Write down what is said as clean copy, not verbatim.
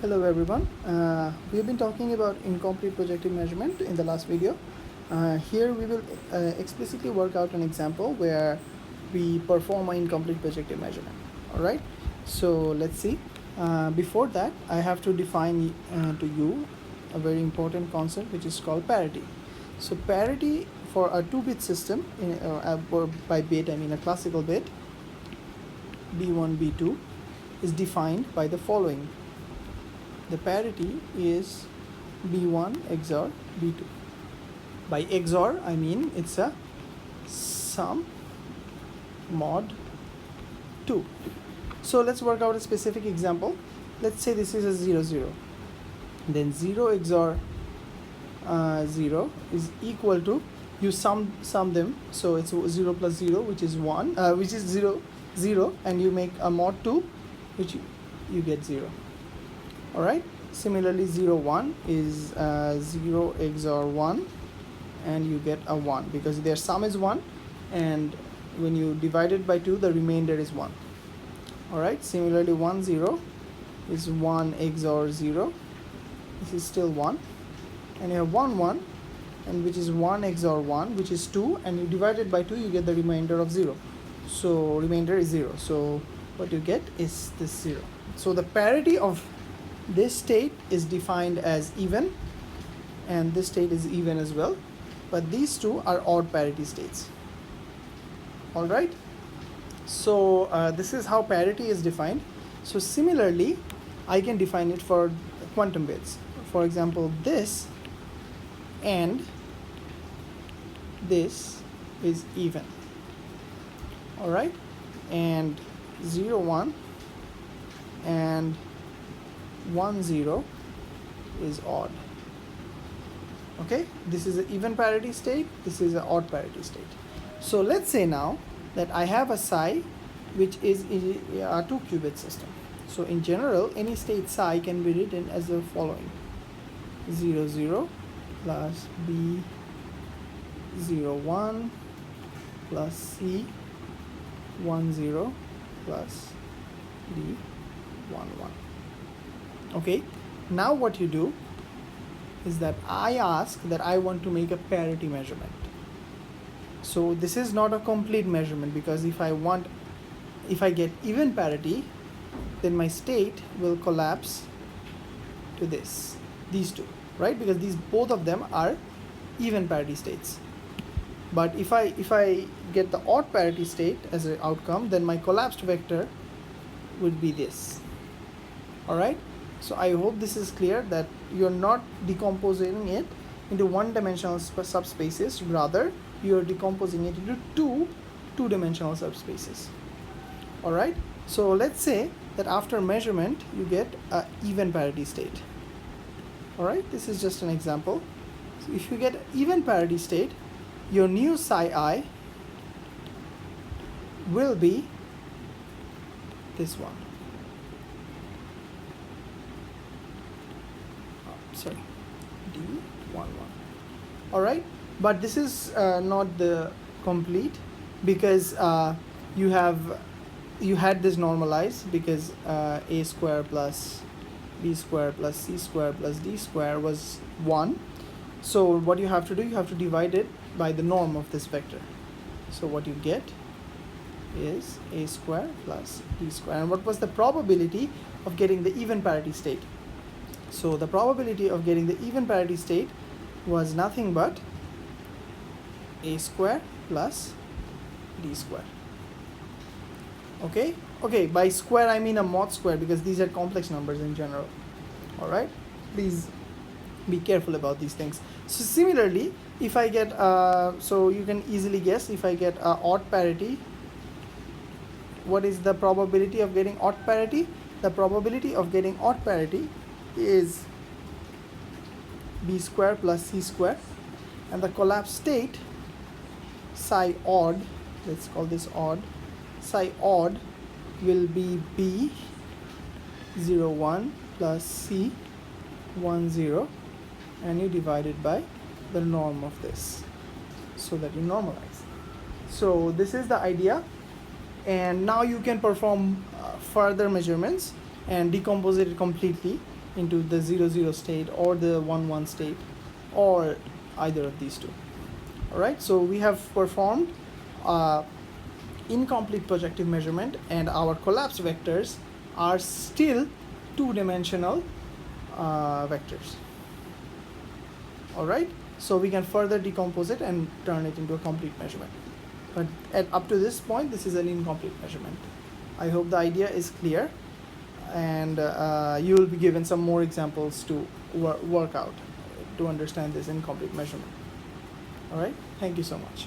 Hello everyone. We've been talking about incomplete projective measurement in the last video. Here we will explicitly work out an example where we perform an incomplete projective measurement. Alright, so let's see. Before that, I have to define to you a very important concept which is called parity. So parity for a 2-bit system, by bit I mean a classical bit, B1, B2, is defined by the following. The parity is B1 XOR B2. By XOR, I mean it's a sum mod 2. So let's work out a specific example. Let's say this is a 0, 0. Then 0 XOR 0 is equal to, you sum them, so it's 0 plus 0, which is 1, which is 0, 0, and you make a mod 2, which you get 0. Alright, similarly 0, 1 is 0 XOR 1, and you get a 1 because their sum is 1, and when you divide it by 2, the remainder is 1. Alright, similarly 1, 0 is 1 XOR 0, this is still 1, and you have 1, 1, and which is 1 XOR 1, which is 2, and you divide it by 2, you get the remainder of 0. So remainder is 0, so what you get is this 0. So the parity of this state is defined as even, and this state is even as well, but these two are odd parity states. Alright, so this is how parity is defined. So similarly, I can define it for quantum bits. For example, this and this is even. Alright, and 0, 1 and 1, 0 is odd. Okay, this is an even parity state, this is an odd parity state. So let's say now that I have a psi which is a 2-qubit system. So in general, any state psi can be written as the following: 0, 0 plus B 0, 1 plus C 1, 0 plus D 1, 1. Okay, now what you do is that I ask that I want to make a parity measurement. So this is not a complete measurement, because if I get even parity, then my state will collapse to these two, right? Because both of them are even parity states. But if I get the odd parity state as an outcome, then my collapsed vector would be this. Alright, so I hope this is clear, that you're not decomposing it into one-dimensional subspaces, rather you're decomposing it into two-dimensional subspaces. Alright, so let's say that after measurement you get an even parity state. Alright, this is just an example. So if you get even parity state, your new psi I will be this one. Sorry, D11. Alright, but this is not the complete, because you had this normalized, because a square plus b square plus c square plus d square was 1. So what you have to do, you have to divide it by the norm of this vector. So what you get is a square plus b square. And what was the probability of getting the even parity state? So the probability of getting the even parity state was nothing but a square plus d square. Okay, by square I mean a mod square, because these are complex numbers in general. Alright, please be careful about these things. So similarly, if I get so you can easily guess, if I get odd parity, what is the probability of getting odd parity? The probability of getting odd parity is b square plus c square, and the collapsed state psi odd, let's call this odd, psi odd will be b 0, 1 plus c 1, 0, and you divide it by the norm of this, so that you normalize. So this is the idea, and now you can perform further measurements and decompose it completely. into the 0 0 state or the 1 1 state or either of these two. All right, so we have performed incomplete projective measurement, and our collapse vectors are still two-dimensional vectors. All right, so we can further decompose it and turn it into a complete measurement, but up to this point this is an incomplete measurement. I hope the idea is clear, and you will be given some more examples to work out to understand this incomplete measurement. All right, thank you so much.